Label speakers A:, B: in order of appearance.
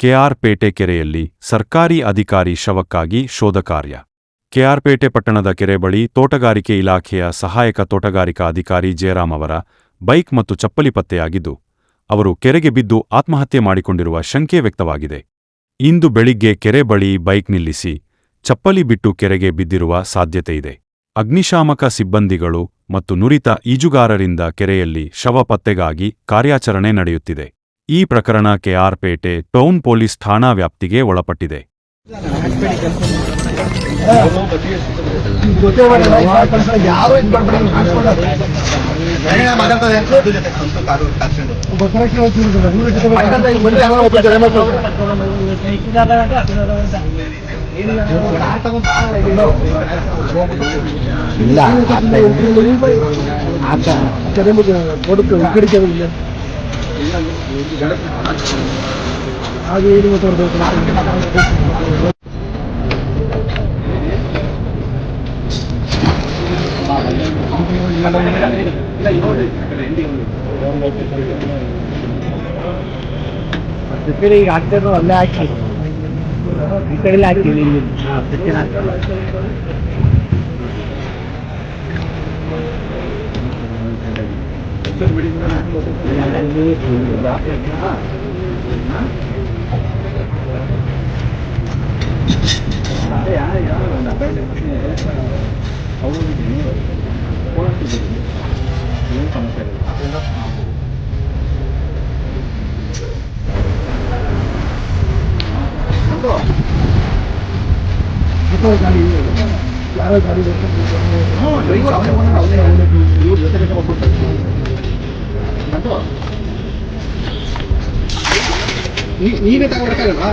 A: ಕೆಆರ್ಪೇಟೆ ಕೆರೆಯಲ್ಲಿ ಸರ್ಕಾರಿ ಅಧಿಕಾರಿ ಶವಕ್ಕಾಗಿ ಶೋಧ ಕಾರ್ಯ. ಕೆಆರ್ಪೇಟೆ ಪಟ್ಟಣದ ಕೆರೆ ಬಳಿ ತೋಟಗಾರಿಕೆ ಇಲಾಖೆಯ ಸಹಾಯಕ ತೋಟಗಾರಿಕಾ ಅಧಿಕಾರಿ ಜಯರಾಮ್ ಅವರ ಬೈಕ್ ಮತ್ತು ಚಪ್ಪಲಿ ಪತ್ತೆಯಾಗಿದ್ದು, ಅವರು ಕೆರೆಗೆ ಬಿದ್ದು ಆತ್ಮಹತ್ಯೆ ಮಾಡಿಕೊಂಡಿರುವ ಶಂಕೆ ವ್ಯಕ್ತವಾಗಿದೆ. ಇಂದು ಬೆಳಿಗ್ಗೆ ಕೆರೆ ಬಳಿ ಬೈಕ್ ನಿಲ್ಲಿಸಿ ಚಪ್ಪಲಿ ಬಿಟ್ಟು ಕೆರೆಗೆ ಬಿದ್ದಿರುವ ಸಾಧ್ಯತೆಯಿದೆ. ಅಗ್ನಿಶಾಮಕ ಸಿಬ್ಬಂದಿಗಳು ಮತ್ತು ನುರಿತ ಈಜುಗಾರರಿಂದ ಕೆರೆಯಲ್ಲಿ ಶವ ಪತ್ತೆಗಾಗಿ ಕಾರ್ಯಾಚರಣೆ ನಡೆಯುತ್ತಿದೆ. ಈ ಪ್ರಕರಣ ಕೆಆರ್ಪೇಟೆ ಟೌನ್ ಪೊಲೀಸ್ ಠಾಣಾ ವ್ಯಾಪ್ತಿಗೆ ಒಳಪಟ್ಟಿದೆ.
B: ಈಗ ಹಾಕ್ತಿದ್ರು ಅಲ್ಲೇ ಹಾಕಿ ಈ ಕಡೆ ಹಾಕ್ತೀವಿ. ಇಲ್ಲಿ
C: ನೀವೇ ತಗೊಳ್ಬೇಕಲ್ವಾ?